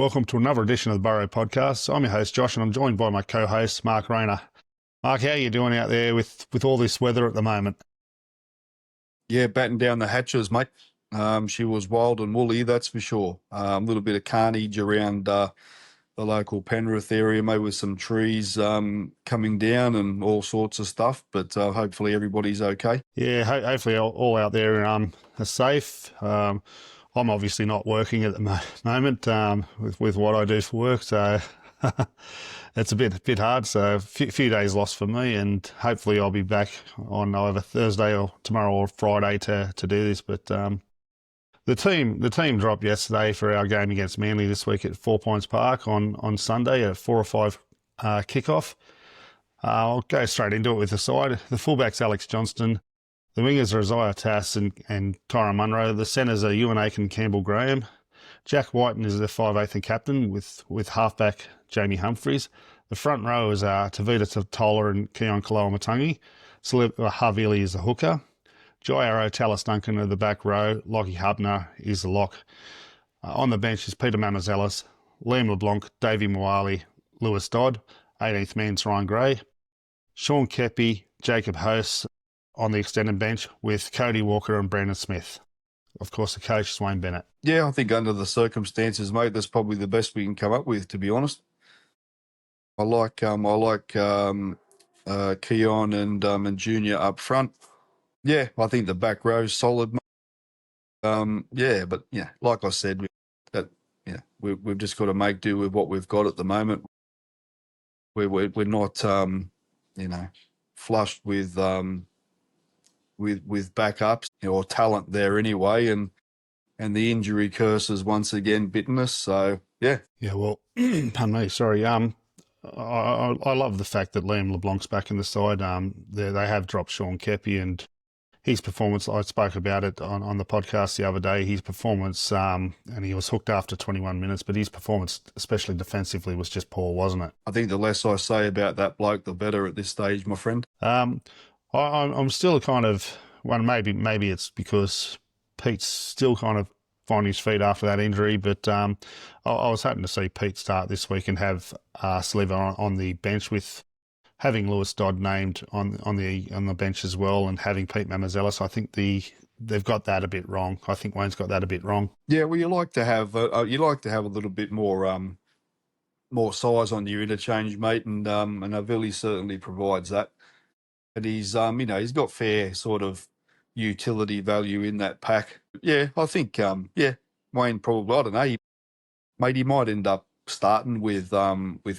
Welcome to another edition of the Burrow podcast. I'm your host, Josh, and I'm joined by my co-host, Mark Rayner. Mark, how are you doing out there with all this weather at the moment? Yeah, batten down the hatches, mate. She was wild and woolly, that's for sure. A little bit of carnage around the local Penrith area, maybe with some trees coming down and all sorts of stuff, but hopefully everybody's okay. Yeah, hopefully all out there are safe. I'm obviously not working at the moment with what I do for work, so it's a bit hard. So a few days lost for me, and hopefully I'll be back on either Thursday or tomorrow or Friday to do this. But the team dropped yesterday for our game against Manly this week at 4 Points Park on Sunday at 4 or 5 kickoff. I'll go straight into it with the side. The fullback's Alex Johnston. The wingers are Isaiah Tass and Tyron Munro. The centres are Ewan Aiken and Campbell Graham. Jack Whiten is the 5'8" and captain with halfback Jamie Humphries. The front row is Tavita Totola and Keon Kaloa-Matangi. Saliba Havili is the hooker. Jai Arrow, Talis Duncan are the back row. Lockie Hubner is the lock. On the bench is Peter Mamazelis, Liam LeBlanc, Davey Moali, Lewis Dodd. 18th man's Ryan Gray. Sean Kepi, Jacob Host on the extended bench with Cody Walker and Brandon Smith. Of course, the coach is Wayne Bennett. Yeah, I think under the circumstances, mate, that's probably the best we can come up with, to be honest. I like Keon and Junior up front. Yeah, I think the back row's solid. But like I said, we've just got to make do with what we've got at the moment. We're not flushed with backups or talent there anyway, and the injury curse has once again bitten us. So yeah. Well, pardon me, sorry. I love the fact that Liam LeBlanc's back in the side. They have dropped Sean Kepi, and his performance, I spoke about it on the podcast the other day, his performance, and he was hooked after 21 minutes, but his performance, especially defensively, was just poor, wasn't it? I think the less I say about that bloke, the better at this stage, my friend. I'm still kind of, maybe it's because Pete's still kind of finding his feet after that injury, but I was hoping to see Pete start this week and have Saliba on the bench with having Lewis Dodd named on the bench as well, and having Pete Mamazelis. I think they've got that a bit wrong. I think Wayne's got that a bit wrong. Yeah, well, you like to have a little bit more size on your interchange, mate, and Avili certainly provides that. But he's got fair sort of utility value in that pack. Yeah, I think Wayne probably, I don't know, he might end up starting with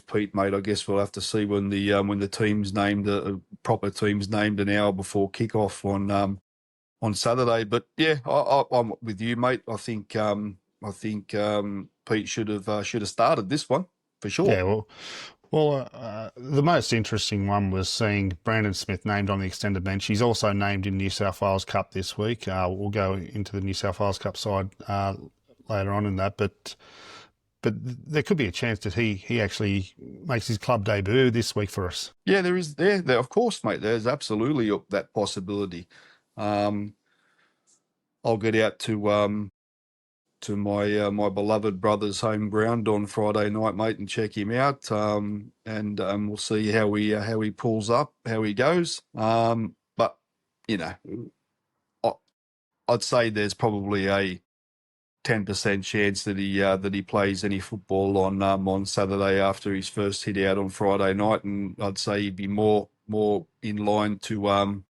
Pete, mate. I guess we'll have to see when the team's named, proper team's named an hour before kickoff on Saturday. But yeah, I'm with you, mate. I think Pete should have started this one for sure. Yeah, well, the most interesting one was seeing Brandon Smith named on the extended bench. He's also named in New South Wales Cup this week. We'll go into the New South Wales Cup side later on in that, but there could be a chance that he actually makes his club debut this week for us. Yeah, there is. There, of course, mate. There's absolutely that possibility. I'll get out to my beloved brother's home ground on Friday night, mate, and check him out. And we'll see how he pulls up, how he goes. But I'd say there's probably a 10% chance that he plays any football on Saturday after his first hit out on Friday night, and I'd say he'd be more in line to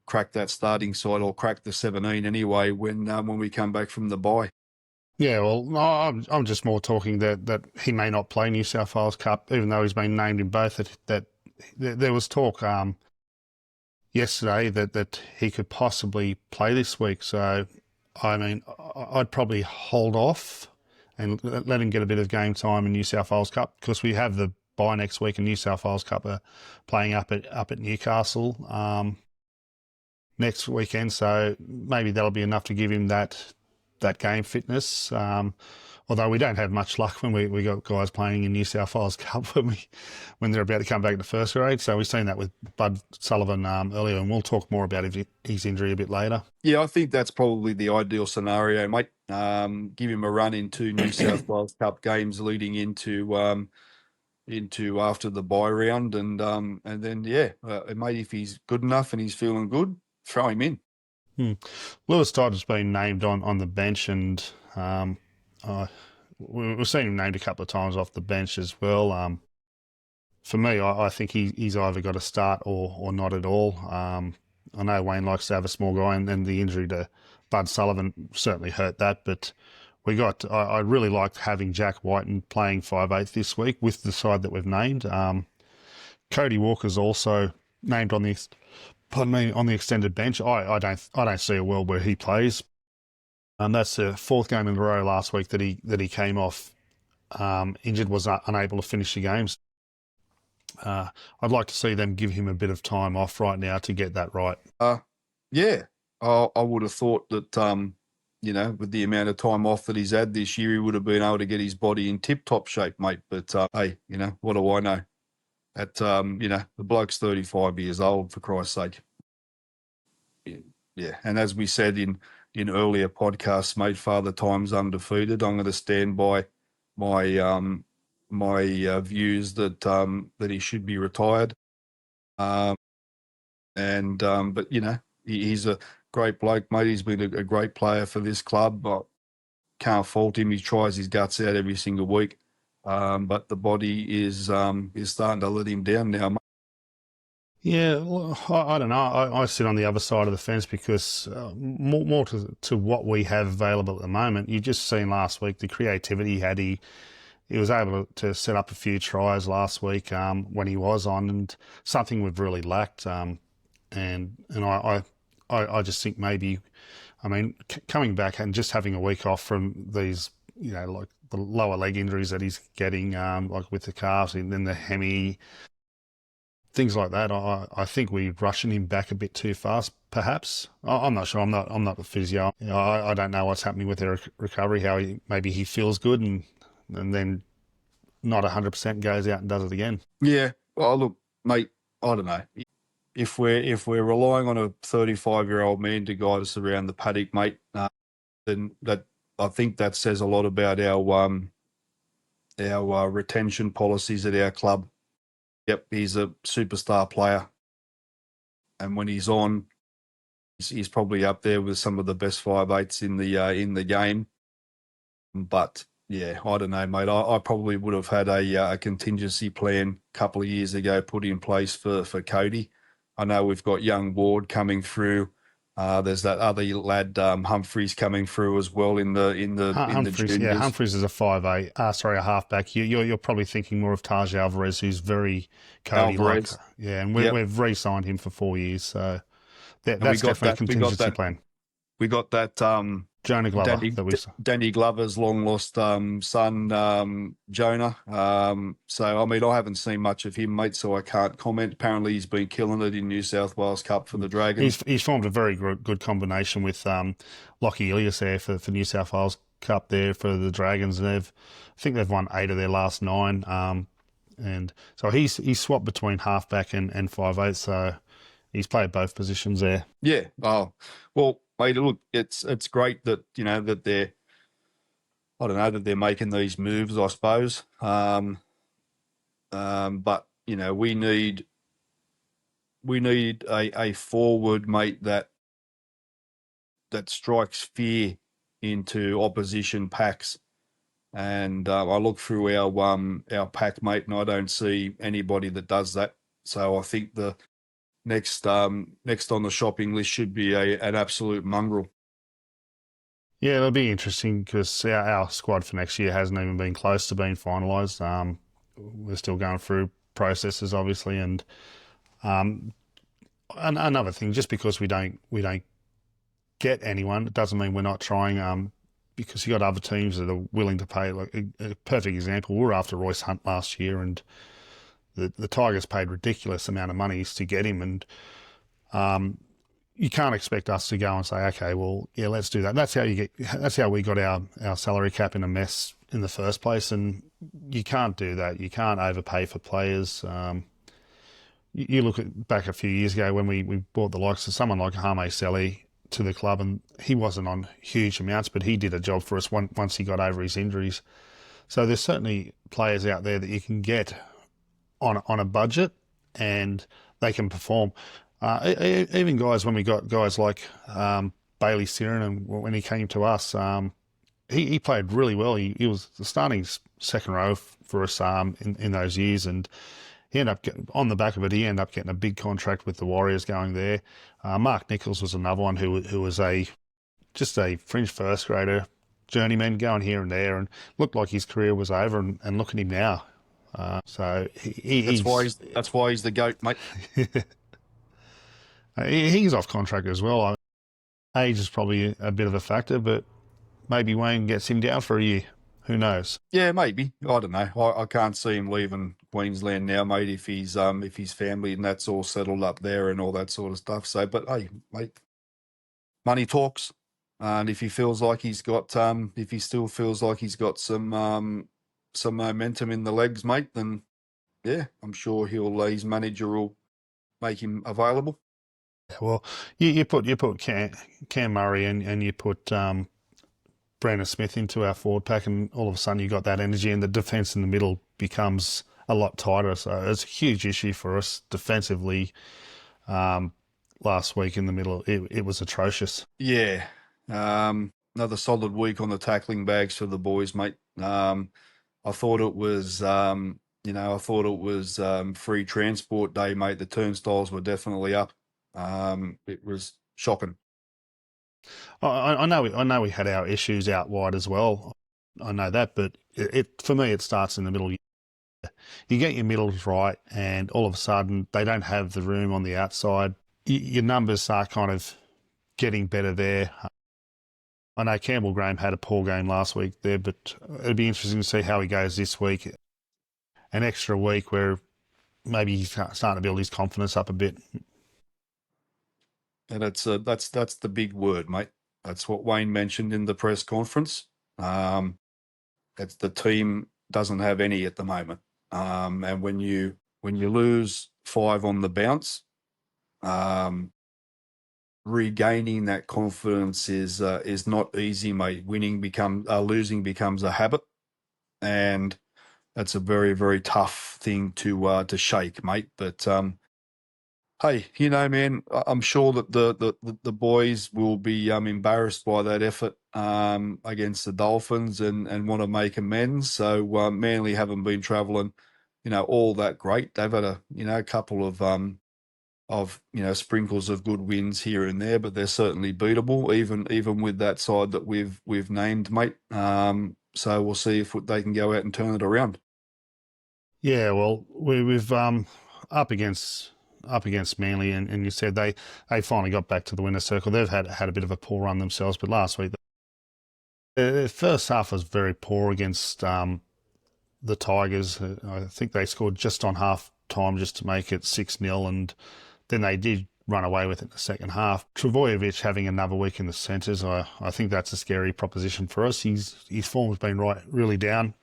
crack that starting side or crack the 17 anyway when we come back from the bye. Yeah, well, I'm just more talking that he may not play New South Wales Cup, even though he's been named in both. That there was talk yesterday that he could possibly play this week. So, I mean, I'd probably hold off and let him get a bit of game time in New South Wales Cup, because we have the bye next week, and New South Wales Cup are playing up at Newcastle next weekend. So maybe that'll be enough to give him that game fitness. although we don't have much luck when we got guys playing in New South Wales Cup when they're about to come back to first grade. So we've seen that with Bud Sullivan earlier, and we'll talk more about his injury a bit later. Yeah, I think that's probably the ideal scenario, mate. Give him a run into New South Wales Cup games leading into after the bye round, and then mate, if he's good enough and he's feeling good, throw him in. Lewis Todd has been named on the bench, and we've seen him named a couple of times off the bench as well. For me, I think he's either got to start or not at all. I know Wayne likes to have a small guy, and the injury to Bud Sullivan certainly hurt that. But I really liked having Jack Whiten playing 5'8" this week with the side that we've named. Cody Walker's also named on the extended bench. I don't see a world where he plays. And that's the fourth game in a row last week that he came off injured, was unable to finish the games. I'd like to see them give him a bit of time off right now to get that right. Yeah, I would have thought that with the amount of time off that he's had this year, he would have been able to get his body in tip-top shape, mate. But hey, what do I know? The bloke's 35 years old, for Christ's sake. Yeah, and as we said in earlier podcasts, mate, Father Time's undefeated. I'm going to stand by my views that he should be retired. But he's a great bloke, mate. He's been a great player for this club. I can't fault him. He tries his guts out every single week. But the body is starting to let him down now, mate. Yeah, well, I don't know. I sit on the other side of the fence because more to what we have available at the moment. You just seen last week the creativity he had. He was able to set up a few tries last week when he was on, and something we've really lacked. And I just think maybe, coming back and just having a week off from these, like the lower leg injuries that he's getting, like with the calves and then the hemi, things like that. I think we're rushing him back a bit too fast, perhaps. I'm not sure. I'm not the physio. I don't know what's happening with their recovery. How maybe he feels good and then not 100% goes out and does it again. Yeah. Well, look, mate, I don't know. If we're relying on a 35-year-old man to guide us around the paddock, mate, then I think that says a lot about our retention policies at our club. Yep, he's a superstar player, and when he's on, he's probably up there with some of the best 5'8" in the game. But yeah, I don't know, mate. I probably would have had a contingency plan a couple of years ago put in place for Cody. I know we've got young Ward coming through. There's that other lad Humphreys coming through as well in the juniors. Yeah, Humphreys is a 5'8", a halfback. You're probably thinking more of Taj Alvarez, who's very Cody-like. Yeah, and we've re-signed him for 4 years, so that's definitely a contingency plan. We got that Jonah Glover. Danny Glover's long lost son, Jonah. So I haven't seen much of him, mate, so I can't comment. Apparently, he's been killing it in New South Wales Cup for the Dragons. He's formed a very good combination with Lockie Ilias there for New South Wales Cup there for the Dragons. And I think they've won 8 of their last 9. And so he's swapped between halfback and 5'8", so he's played both positions there. Yeah. Oh, well, mate, look, it's great that that they're making these moves, I suppose. But we need a forward, mate, that strikes fear into opposition packs. And I look through our pack, mate, and I don't see anybody that does that. So I think the next on the shopping list should be an absolute mongrel. Yeah, it'll be interesting because our squad for next year hasn't even been close to being finalised. We're still going through processes, obviously, and another thing, just because we don't get anyone, it doesn't mean we're not trying. Because you got other teams that are willing to pay. Like a perfect example, we were after Royce Hunt last year, and the Tigers paid ridiculous amount of money to get him, and you can't expect us to go and say, okay, well, yeah, let's do that. That's how we got our salary cap in a mess in the first place, and you can't do that. You can't overpay for players. You look at back a few years ago when we bought the likes of someone like Hame Seli to the club, and he wasn't on huge amounts, but he did a job for us once he got over his injuries. So there's certainly players out there that you can get on a budget, and they can perform. Even guys, when we got guys like Bailey Siren, and when he came to us, he played really well. He was the starting second row for us in those years, and he ended up on the back of it. He ended up getting a big contract with the Warriors going there. Mark Nichols was another one who was just a fringe first grader, journeyman going here and there, and looked like his career was over. And look at him now. So That's why he's the GOAT, mate. he's off contract as well. Age is probably a bit of a factor, but maybe Wayne gets him down for a year. Who knows? Yeah, maybe. I don't know. I can't see him leaving Queensland now, mate, if his family and that's all settled up there and all that sort of stuff. So, but hey, mate, money talks. And if he feels like he's got if he still feels like he's got some momentum in the legs, mate, then yeah, I'm sure his manager will make him available. Well, you put Cam Murray and you put Brandon Smith into our forward pack, and all of a sudden you got that energy, and the defence in the middle becomes a lot tighter. So it's a huge issue for us defensively. Last week in the middle, it was atrocious. Yeah, another solid week on the tackling bags for the boys, mate. I thought it was, free transport day, mate. The turnstiles were definitely up. It was shocking. I know we had our issues out wide as well. I know that, but for me it starts in the middle. You get your middles right, and all of a sudden they don't have the room on the outside. Your numbers are kind of getting better there. I know Campbell Graham had a poor game last week there, but it'd be interesting to see how he goes this week. An extra week where maybe he's starting to build his confidence up a bit. And that's the big word, mate. That's what Wayne mentioned in the press conference. That's the team doesn't have any at the moment. And when you lose 5 on the bounce, regaining that confidence is not easy, mate. Losing becomes a habit, and that's a very, very tough thing to shake, mate. But hey, man, I'm sure that the boys will be embarrassed by that effort against the Dolphins and want to make amends. So Manly haven't been travelling, all that great. They've had a couple of sprinkles of good wins here and there, but they're certainly beatable, even with that side that we've named, mate. So we'll see if they can go out and turn it around. Yeah, well, we've up against Manly, and you said they finally got back to the winner's circle. They've had a bit of a poor run themselves, but last week the first half was very poor against the Tigers. I think they scored just on half time just to make it 6-0, and then they did run away with it in the second half. Trbojevic having another week in the centres, I think that's a scary proposition for us. His form's been really down.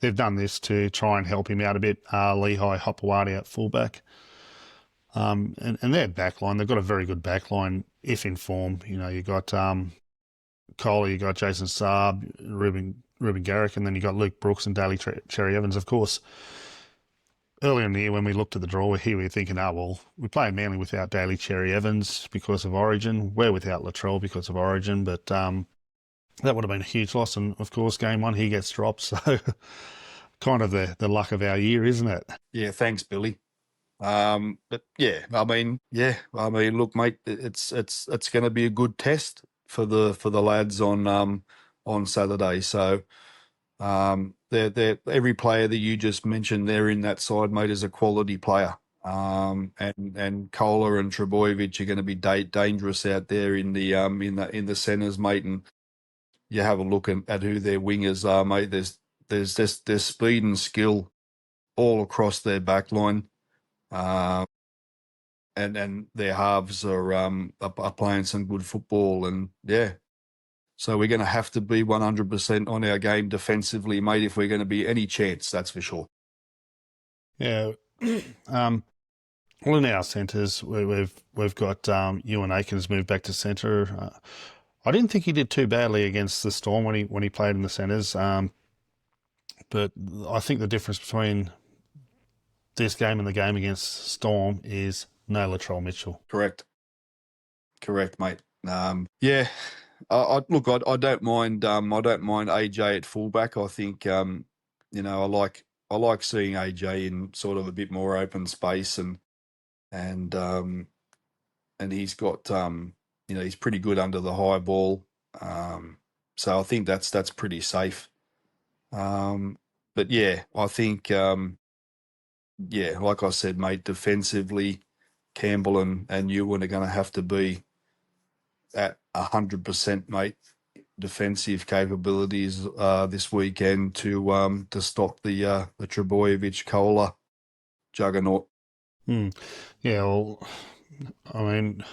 They've done this to try and help him out a bit. Lehigh Hopewadi at fullback. And their backline, they've got a very good backline if in form. You got Kohler, you got Jason Saab, Ruben Garrick, and then you got Luke Brooks and Daly Cherry Evans. Of course, earlier in the year when we looked at the draw, we were thinking, we're playing Manly without Daly Cherry Evans because of Origin. We're without Latrell because of Origin, but that would have been a huge loss. And of course, game 1, he gets dropped. So kind of the luck of our year, isn't it? Yeah, thanks, Billy. But yeah, look, mate, it's going to be a good test for the lads on Saturday. So, they're every player that you just mentioned there in that side, mate, is a quality player. And Kohler and Trbojevic are going to be dangerous out there in the centres, mate. And you have a look at who their wingers are, mate. There's speed and skill all across their back line. And their halves are playing some good football, and yeah, So we're going to have to be 100% on our game defensively, mate, if we're going to be any chance, that's for sure. Yeah. Well, in our centres, we've got Ewan Aikens moved back to centre. I didn't think he did too badly against the Storm when he played in the centres. But I think the difference between this game and the game against Storm is no Latrell Mitchell. Correct, mate. Yeah, look, I don't mind. I don't mind AJ at fullback. I think I like seeing AJ in sort of a bit more open space, and he's got he's pretty good under the high ball. So I think that's pretty safe. But yeah, I think like I said, mate, defensively, Campbell and Ewan are going to have to be at 100%, mate. Defensive capabilities this weekend to stop the Trebojevic Kola juggernaut. Yeah, well, I mean,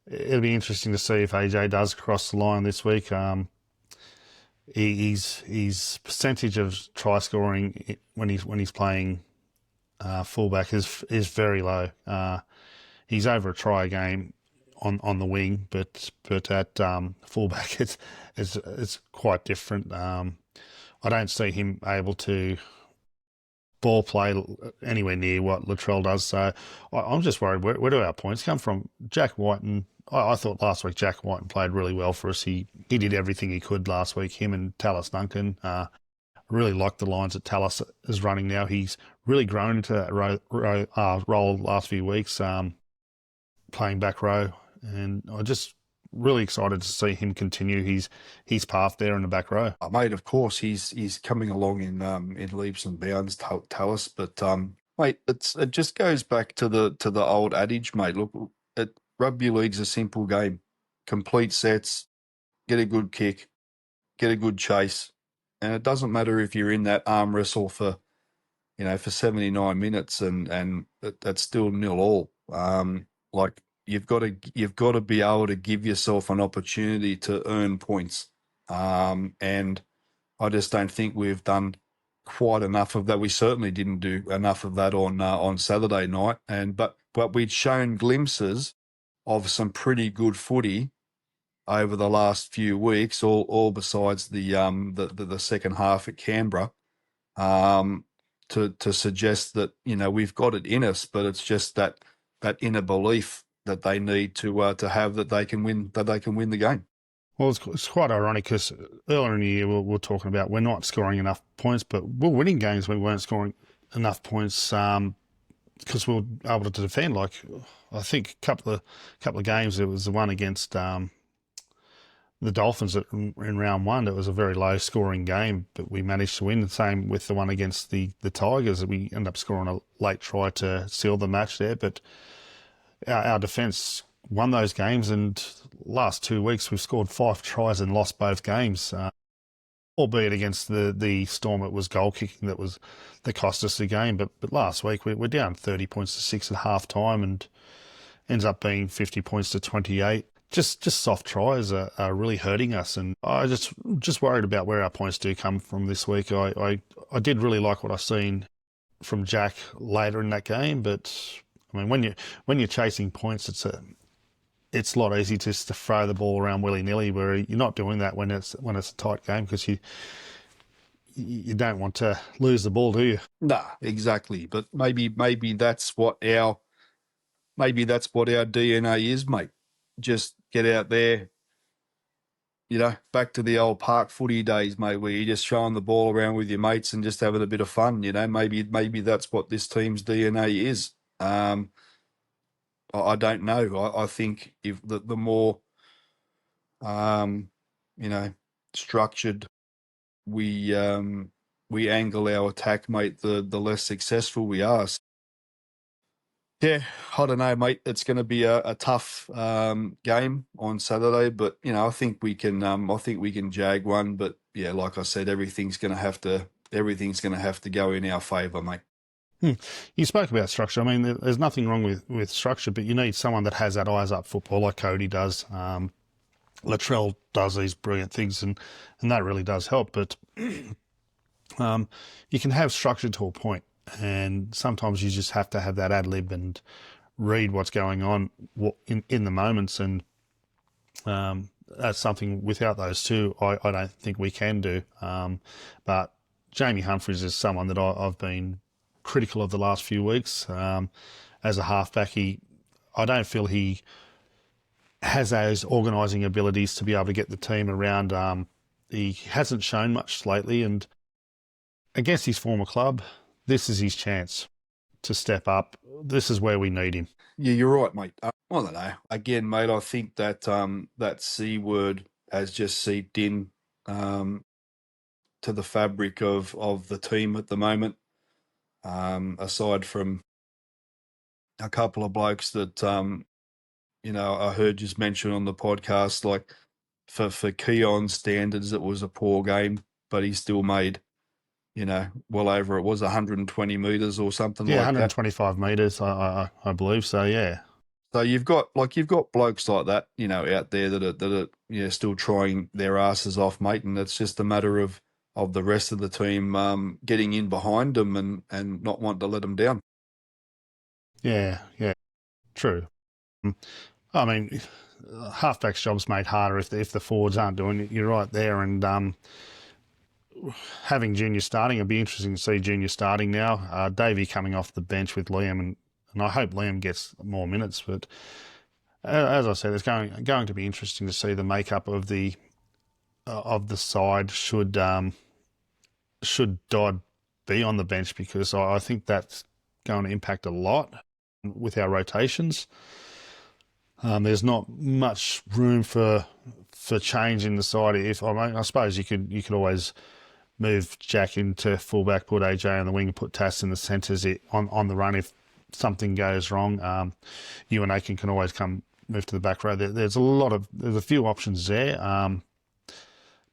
it'll be interesting to see if AJ does cross the line this week. His percentage of try scoring when he's playing fullback is very low. He's over a try a game on the wing, but at fullback it's quite different. I don't see him able to ball play anywhere near what Latrell does. So I'm just worried, where do our points come from? Jack Whiten, I thought last week Jack Whiten played really well for us. He did everything he could last week, him and Tallis Duncan. I really like the lines that Tallis is running now. He's really grown into that role the last few weeks, playing back row. And I just really excited to see him continue his path there in the back row. Mate, of course he's coming along in leaps and bounds, Tallis. But mate, it just goes back to the old adage, mate. Look, rugby league's a simple game. Complete sets, get a good kick, get a good chase, and it doesn't matter if you're in that arm wrestle for 79 minutes and that's still 0-all. Like you've got to be able to give yourself an opportunity to earn points. And I just don't think we've done quite enough of that. We certainly didn't do enough of that on Saturday night. But we'd shown glimpses of some pretty good footy over the last few weeks, all besides the second half at Canberra, to suggest that we've got it in us, but it's just that inner belief that they need to have that they can win the game. Well, it's quite ironic because earlier in the year we're talking about we're not scoring enough points, but we're winning games we weren't scoring enough points because we were able to defend. Like I think a couple of games, there was the one against the Dolphins in round one. It was a very low scoring game, but we managed to win. The same with the one against the Tigers. We ended up scoring a late try to seal the match there, but our defence won those games, and last 2 weeks we've scored 5 tries and lost both games. Albeit against the Storm, it was goal kicking that cost us the game. But last week we're down 30 points to 6 at half time, and ends up being 50 points to 28. Just soft tries are really hurting us, and I just worried about where our points do come from this week. I did really like what I seen from Jack later in that game, but I mean when you're chasing points, it's a lot easier just to throw the ball around willy-nilly, where you're not doing that when it's a tight game, because you don't want to lose the ball, do you? Nah, exactly. But maybe that's what our DNA is, mate. Just get out there, back to the old park footy days, mate, where you're just throwing the ball around with your mates and just having a bit of fun. Maybe that's what this team's DNA is. I don't know. I think if the more, structured we angle our attack, mate, the less successful we are. Yeah, I don't know, mate. It's going to be a tough game on Saturday, but I think we can. I think we can jag one. But yeah, like I said, everything's going to have to go in our favour, mate. You spoke about structure. I mean, there's nothing wrong with structure, but you need someone that has that eyes up football like Cody does. Latrell does these brilliant things, and that really does help. But you can have structure to a point, and sometimes you just have to have that ad lib and read what's going on in the moments, and that's something without those two I don't think we can do. But Jamie Humphries is someone that I've been critical of the last few weeks. As a halfback, I don't feel he has those organising abilities to be able to get the team around. He hasn't shown much lately, and against his former club, this is his chance to step up. This is where we need him. Yeah, you're right, mate. I don't know. Again, mate, I think that that C word has just seeped in to the fabric of the team at the moment. Aside from a couple of blokes that I heard just mentioned on the podcast, like for Keon's standards, it was a poor game, but he still made well over, it was 120 meters or something Yeah, like that. 125 meters, I believe. So yeah. So you've got blokes like that, out there that are still trying their asses off, mate, and it's just a matter of the rest of the team getting in behind them and not wanting to let them down. Yeah, true. I mean, halfback's job's made harder if the forwards aren't doing it. You're right there, and having Junior starting, it'd be interesting to see Junior starting now. Davey coming off the bench with Liam, and I hope Liam gets more minutes. But as I said, it's going to be interesting to see the makeup of the side should Dodd be on the bench, because I think that's going to impact a lot with our rotations. There's not much room for change in the side. I suppose you could always move Jack into fullback, put AJ on the wing, put Tass in the centres on the run if something goes wrong. You and Aiken can always move to the back row. There's a few options there.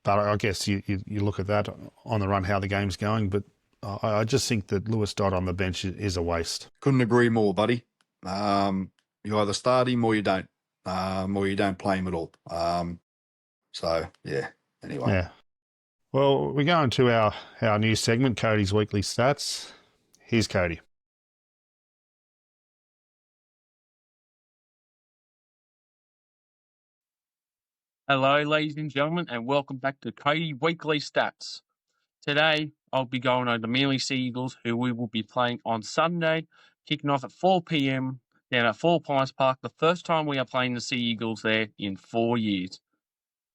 But I guess you look at that on the run, how the game's going. But I just think that Lewis Dodd on the bench is a waste. Couldn't agree more, buddy. You either start him or you don't play him at all. So, yeah, anyway. Yeah. Well, we're going to our new segment, Cody's Weekly Stats. Here's Cody. Hello, ladies and gentlemen, and welcome back to Cody Weekly Stats. Today, I'll be going over the Manly Sea Eagles, who we will be playing on Sunday, kicking off at 4 p.m. down at Four Pines Park, the first time we are playing the Sea Eagles there in 4 years.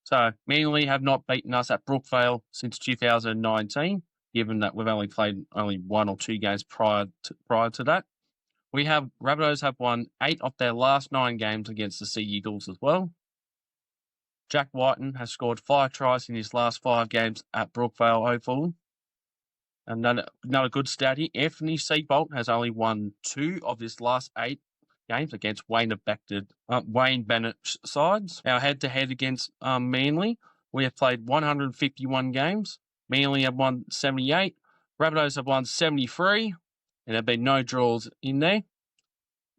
So, Manly have not beaten us at Brookvale since 2019, given that we've only played one or two games prior to that. Rabbitohs have won 8 of their last 9 games against the Sea Eagles as well. Jack Whiten has scored 5 tries in his last 5 games at Brookvale Oval. And another good stat here, Anthony Seabolt has only won 2 of his last 8 games against Wayne Bennett's sides. Our head-to-head against Manly, we have played 151 games. Manly have won 78. Rabbitohs have won 73. And there have been no draws in there.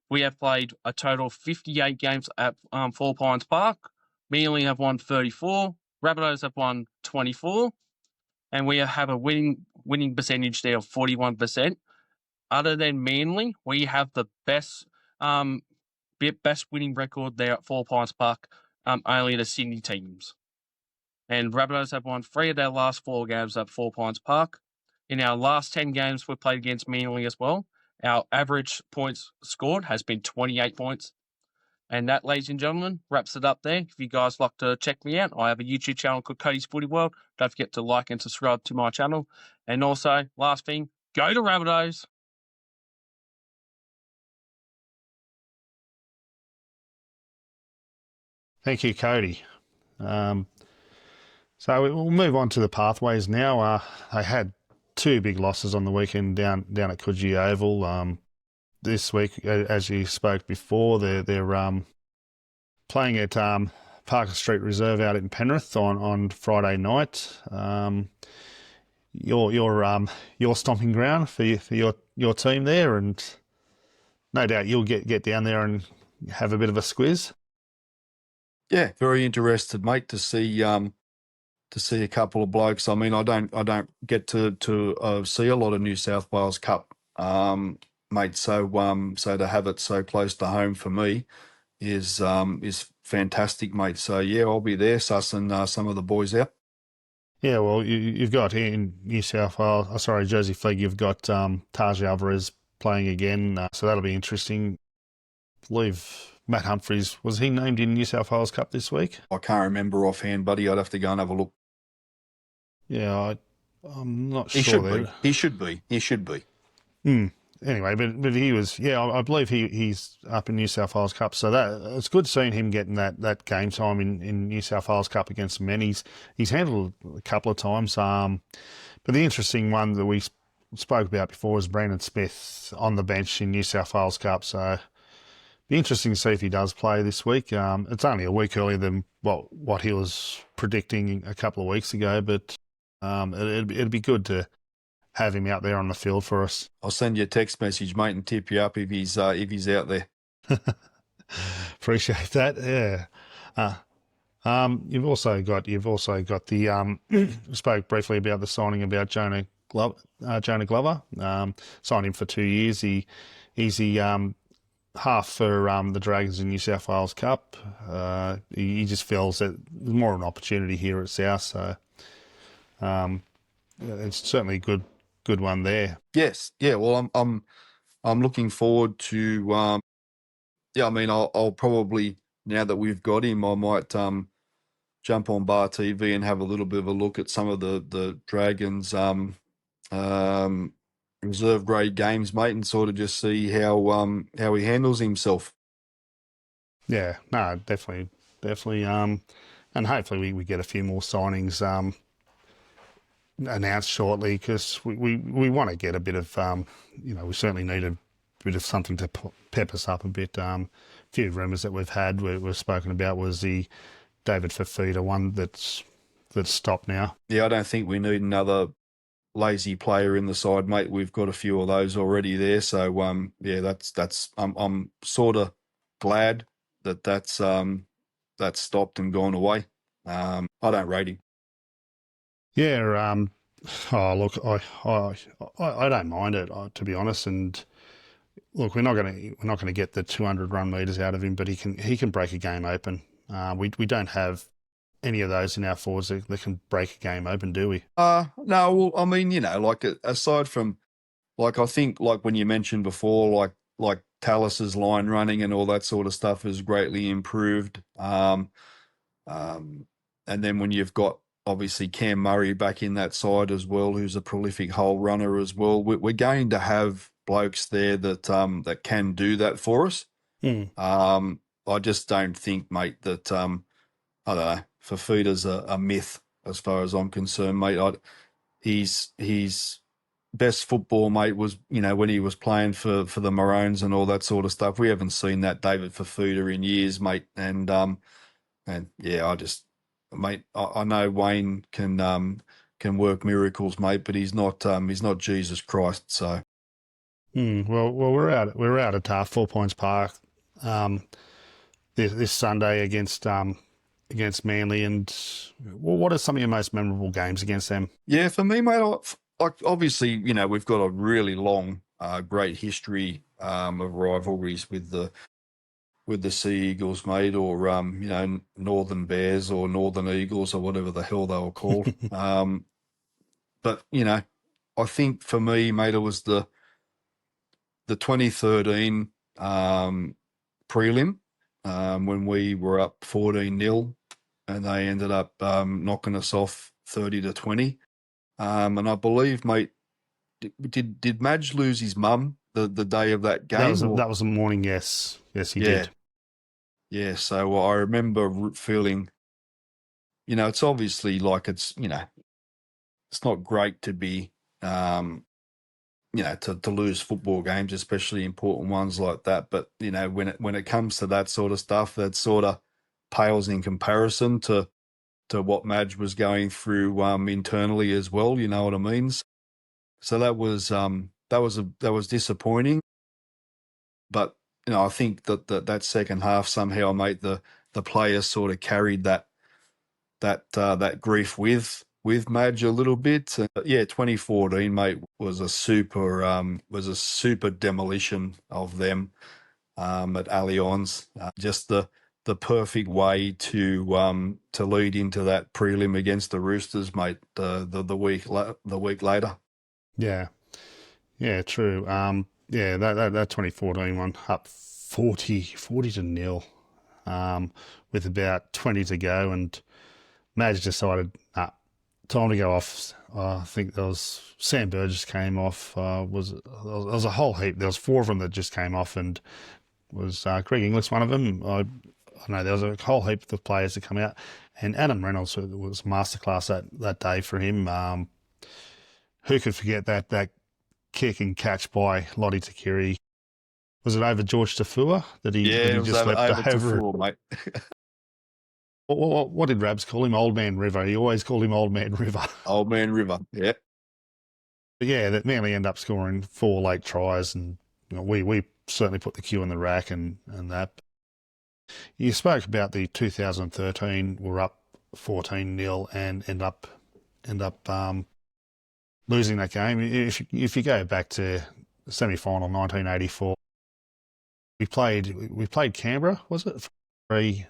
We have played a total of 58 games at Four Pines Park. Manly have won 34. Rabbitohs have won 24. And we have a winning percentage there of 41%. Other than Manly, we have the best winning record there at Four Pines Park, only the Sydney teams. And Rabbitohs have won 3 of their last 4 games at Four Pines Park. In our last 10 games we've played against Manly as well, our average points scored has been 28 points. And that, ladies and gentlemen, wraps it up there. If you guys like to check me out, I have a YouTube channel called Cody's Footy World. Don't forget to like and subscribe to my channel. And also, last thing, go to Rabbitohs. Thank you, Cody. So we'll move on to the pathways now. They had 2 big losses on the weekend down at Coogee Oval. This week, as you spoke before, they're playing at Parker Street Reserve out in Penrith on Friday night. Your stomping ground for your team there, and no doubt you'll get down there and have a bit of a squiz. Yeah, very interested, mate, to see a couple of blokes. I mean, I don't get to see a lot of New South Wales Cup, mate. So to have it so close to home for me is fantastic, mate. So yeah, I'll be there, sussing some of the boys out. Yeah, well, you've got here in New South Wales, Jersey Flegg, you've got Taj Alvarez playing again, so that'll be interesting. I believe Matt Humphries, was he named in New South Wales Cup this week? I can't remember offhand, buddy. I'd have to go and have a look. Yeah, I'm not He sure should there. be. He should be. He should be. Anyway, but he was, yeah, I believe he's up in New South Wales Cup, so that it's good seeing him getting that game time in New South Wales Cup against men. He's handled a couple of times, but the interesting one that we spoke about before is Brandon Smith on the bench in New South Wales Cup, so be interesting to see if he does play this week. It's only a week earlier than what he was predicting a couple of weeks ago, but it'd be good to have him out there on the field for us. I'll send you a text message, mate, and tip you up if he's out there. Appreciate that. Yeah. You've also got the spoke briefly about the signing about Jonah Glover. Signed him for 2 years. He's the half for the Dragons in New South Wales Cup. He just feels that there's more of an opportunity here at South, so it's certainly a good one there. Yes, yeah. Well, I'm looking forward to. Yeah, I mean, I'll probably, now that we've got him, I might jump on Bar TV and have a little bit of a look at some of the Dragons reserve grade games, mate, and sort of just see how he handles himself. Yeah, no, definitely. And hopefully we get a few more signings announced shortly, because we want to get a bit of, we certainly need a bit of something to pep us up a bit. A few rumours that we've spoken about was the David Fafita one that's stopped now. Yeah, I don't think we need another lazy player in the side, mate. We've got a few of those already there. So yeah, that's I'm sort of glad that's stopped and gone away. I don't rate him. Yeah. Oh, look, I don't mind it, to be honest. And look, we're not going to get the 200 run meters out of him, but he can break a game open. We don't have any of those in our forwards that can break a game open, do we? No. Well, I mean, like aside from, like, I think, like when you mentioned before, like Talus's line running and all that sort of stuff has greatly improved. And then when you've got obviously Cam Murray back in that side as well, who's a prolific hole runner as well, we're going to have blokes there that can do that for us. I just don't think, mate, that I don't know, Fafita's a myth as far as I'm concerned, mate. His best football, mate, was, when he was playing for the Maroons and all that sort of stuff. We haven't seen that David Fafita in years, mate. And yeah, mate, I know Wayne can work miracles, mate, but he's not Jesus Christ. So. Well, we're out at 4 Points Park this Sunday against Manly, and what are some of your most memorable games against them? Yeah, for me, mate, obviously, we've got a really long, great history of rivalries with the Sea Eagles, mate, or Northern Bears or Northern Eagles or whatever the hell they were called. But I think for me, mate, it was the 2013 prelim when we were up 14-0 and they ended up knocking us off 30-20. And I believe, mate, did Madge lose his mum the day of that game? That was the morning, yes. Yes, he did. Yeah, so I remember feeling, it's obviously like it's not great to be, to lose football games, especially important ones like that. But, when it comes to that sort of stuff, that sort of pales in comparison to what Madge was going through internally as well. You know what I mean? So that was disappointing. But I think that second half somehow, mate, the the players sort of carried that grief with Madge a little bit. Yeah, 2014, mate, was a super demolition of them at Allianz. Just the perfect way to lead into that prelim against the Roosters, mate. The week later. Yeah, yeah, true. Yeah, that 2014 one up 40 to nil, with about 20 to go, and Madge decided, time to go off. I think there was Sam Burgess came off. There was a whole heap. There was 4 of them that just came off, and was Greg Inglis one of them. I know there was a whole heap of players that come out, and Adam Reynolds was masterclass that day for him. Who could forget that kick and catch by Lottie Takiri? Was it over George Tafua that he just leapt over? Tafua, mate. What did Rabs call him? Old Man River. He always called him Old Man River. Old Man River, yeah. But yeah, that Manly end up scoring 4 late tries, and we certainly put the cue in the rack and that. You spoke about the 2013. We're up 14-0 and end up losing that game. If you go back to the semi-final 1984, we played Canberra, was it, for the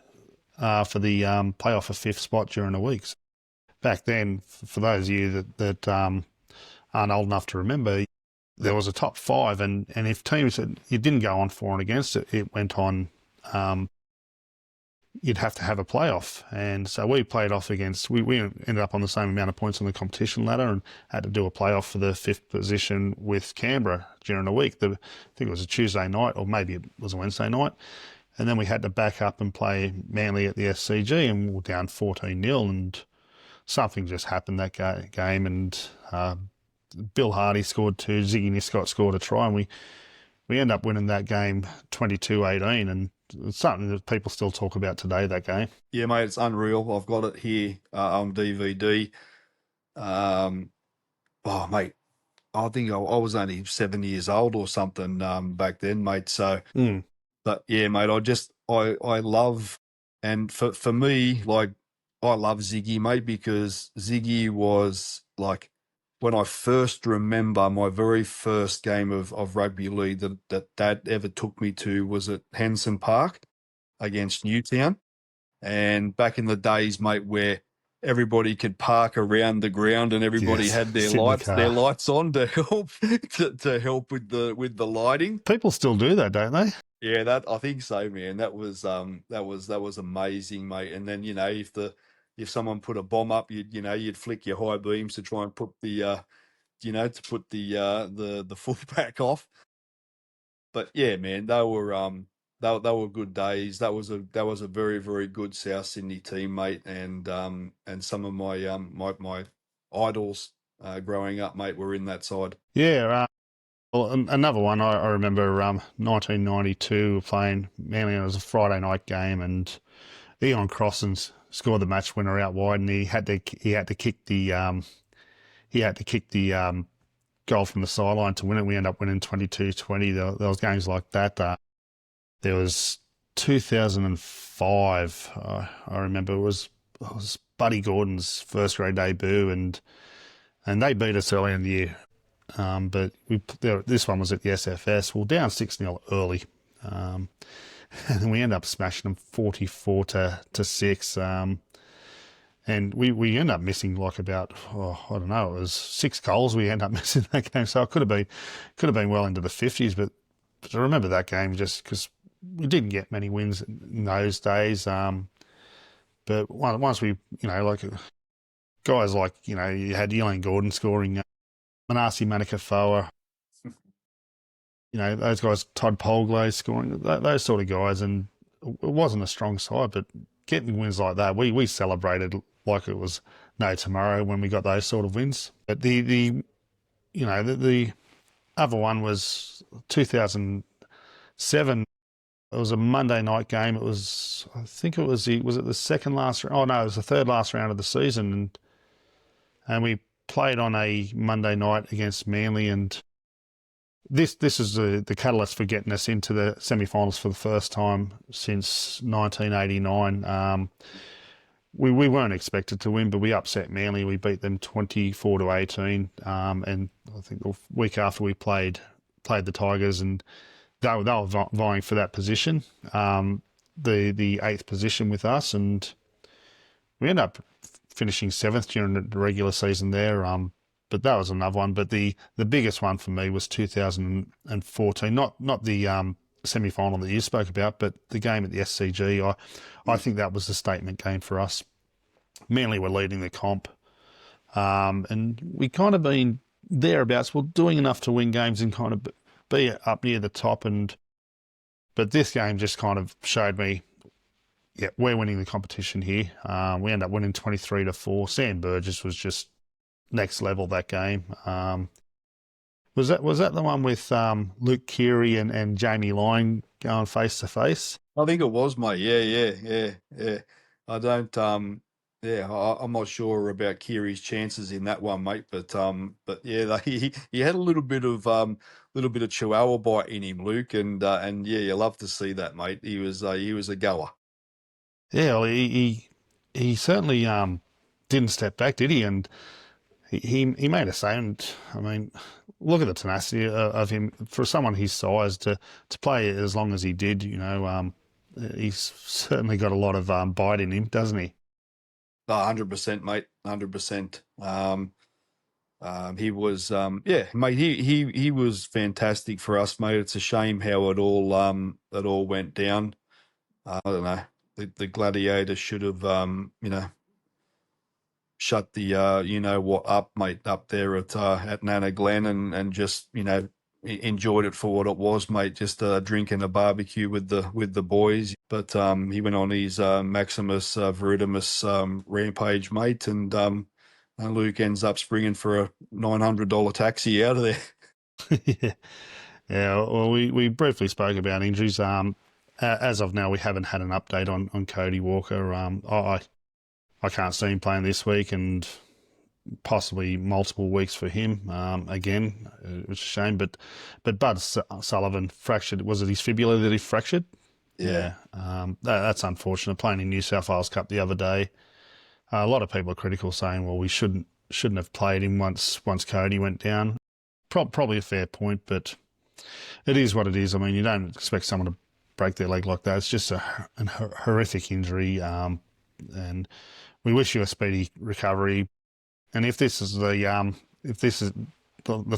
playoff for 5th spot during the weeks. Back then, for those of you that aren't old enough to remember, there was a top 5, and if teams you didn't go on for and against it, it went on. You'd have to have a playoff, and so we played off against. We ended up on the same amount of points on the competition ladder, and had to do a playoff for the 5th position with Canberra during the week. I think it was a Tuesday night, or maybe it was a Wednesday night, and then we had to back up and play Manly at the SCG, and we were down 14-0, and something just happened that game, and Bill Hardy scored 2, Ziggy Niscott scored a try, and we end up winning that game 22-18, and it's something that people still talk about today, that game. Yeah, mate, it's unreal. I've got it here on DVD. Oh, mate, I think I was only 7 years old or something back then, mate. So, but yeah, mate, I love, and for me, like, I love Ziggy, mate, because Ziggy was like, when I first remember my very first game of rugby league that Dad ever took me to was at Henson Park against Newtown. And back in the days, mate, where everybody could park around the ground and everybody had their lights on to help to help with the lighting. People still do that, don't they? Yeah, that I think so, man. That was amazing, mate. And then if someone put a bomb up, you'd flick your high beams to try and put the the fullback off. But yeah, man, they were good days. That was a very, very good South Sydney team, mate, and some of my my idols growing up, mate, were in that side. Yeah. Well, another one I remember, 1992, we playing Manly. It was a Friday night game, and Eon Crossens scored the match winner out wide, and he had to kick the goal from the sideline to win it. We ended up winning 22-20. There was games like that. There was 2005. I remember it was Buddy Gordon's first grade debut, and they beat us early in the year. But this one was at the SFS. We're down 6-0 early. And we end up smashing them 44-6. And we end up missing like about, I don't know, it was 6 goals we end up missing that game. So it could have been well into the 50s. But I remember that game just because we didn't get many wins in those days. But once we, like guys like, you had Elaine Gordon scoring, Manasi Manikafoa, those guys, Todd Polglay scoring, those sort of guys. And it wasn't a strong side, but getting wins like that, we celebrated like it was no tomorrow when we got those sort of wins. But the other one was 2007. It was a Monday night game. It was, I think it was the second last round? Oh no, it was the third last round of the season, and we played on a Monday night against Manly, and this is the catalyst for getting us into the semi-finals for the first time since 1989. We weren't expected to win, but we upset Manly. We beat them 24-18, and I think the week after we played the Tigers, and they were vying for that position, the eighth position with us, and we ended up finishing seventh during the regular season there. But that was another one. But the biggest one for me was 2014. Not the semi-final that you spoke about, but the game at the SCG. I think that was the statement game for us. Manly were leading the comp, and we kind of been thereabouts. We're doing enough to win games and kind of be up near the top. But this game just kind of showed me, yeah, we're winning the competition here. We end up winning 23-4. Sam Burgess was just next level that game. Was that the one with Luke Keary and Jamie Lyon going face to face? I think it was, mate. Yeah. I don't. I'm not sure about Kiri's chances in that one, mate. But yeah, he had a little bit of Chihuahua bite in him, Luke, and yeah, you love to see that, mate. He was a goer. Yeah, well, he certainly didn't step back, did he? And he made a statement. I mean, look at the tenacity of him for someone his size to play as long as he did. You know, he's certainly got a lot of bite in him, doesn't he? 100%, mate. 100%. He was, mate. He was fantastic for us, mate. It's a shame how it all went down. I don't know. The Gladiator should have, shut the what up, mate, up there at Nana Glen, and just enjoyed it for what it was, mate. Just a drink and a barbecue with the boys. But he went on his Maximus Veridimus rampage, mate, and Luke ends up springing for a $900 taxi out of there. Yeah. Well, we briefly spoke about injuries. As of now, we haven't had an update on Cody Walker. I can't see him playing this week, and possibly multiple weeks for him again, which is a shame. But Bud Sullivan fractured. Was it his fibula that he fractured? Yeah. That's unfortunate. Playing in New South Wales Cup the other day, a lot of people are critical, saying, well, we shouldn't have played him once Cody went down. Probably a fair point, but it is what it is. I mean, you don't expect someone to break their leg like that. It's just a horrific injury, and we wish you a speedy recovery. And if this is the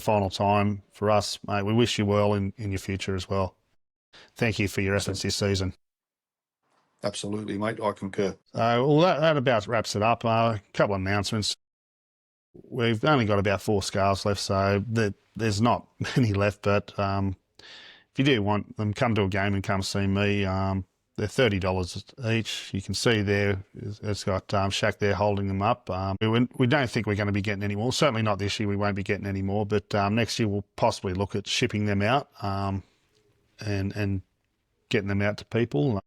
final time for us, mate, we wish you well in your future as well. Thank you for your efforts this season. Absolutely, mate. I concur. Well, that about wraps it up. A couple of announcements. We've only got about 4 scales left, so there's not many left. But if you do want them, come to a game and come see me. They're $30 each. You can see there, it's got Shaq there holding them up. We don't think we're going to be getting any more. Certainly not this year. We won't be getting any more. But next year we'll possibly look at shipping them out and getting them out to people.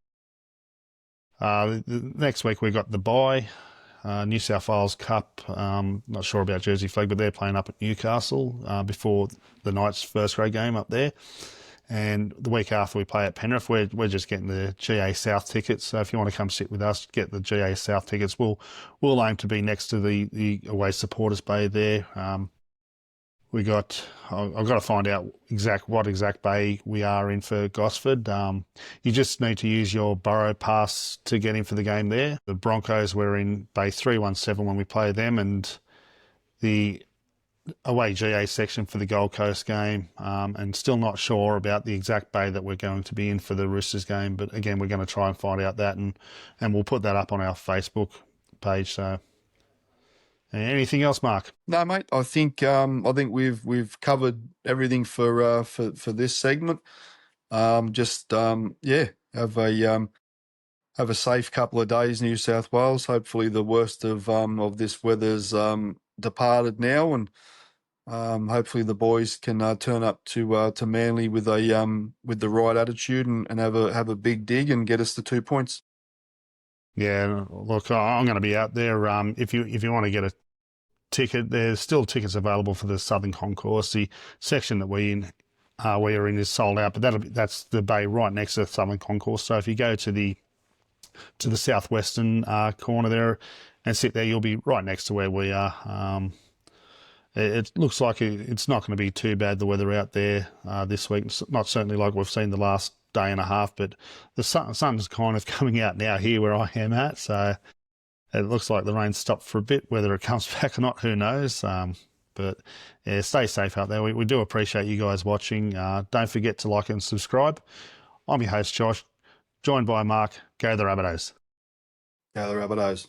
Next week we've got the bye, New South Wales Cup. Not sure about Jersey Flag, but they're playing up at Newcastle before the Knights' first grade game up there. And the week after we play at Penrith, we're just getting the GA South tickets. So if you want to come sit with us, get the GA South tickets. We'll aim to be next to the away supporters bay there. I've got to find out what exact bay we are in for Gosford. You just need to use your Burrow pass to get in for the game there. The Broncos were in bay 317 when we play them, and the away GA section for the Gold Coast game, and still not sure about the exact bay that we're going to be in for the Roosters game. But again, we're going to try and find out that, and we'll put that up on our Facebook page. So, anything else, Mark? No, mate. I think we've covered everything for this segment. Have a safe couple of days, New South Wales. Hopefully, the worst of this weather's departed now, and hopefully the boys can turn up to Manly with the right attitude and have a big dig and get us the 2 points. Yeah, look, I'm going to be out there. If you want to get a ticket, there's still tickets available for the Southern Concourse. The section that we in where you're in is sold out, but that's the bay right next to the Southern Concourse. So if you go to the southwestern corner there and sit there, you'll be right next to where we are. It looks like it's not going to be too bad, the weather out there this week. It's not certainly like we've seen the last day and a half, but the sun's kind of coming out now here where I am at. So it looks like the rain stopped for a bit. Whether it comes back or not, who knows? But yeah, stay safe out there. We do appreciate you guys watching. Don't forget to like and subscribe. I'm your host, Josh, joined by Mark. Go the Rabbitohs. Go the Rabbitohs.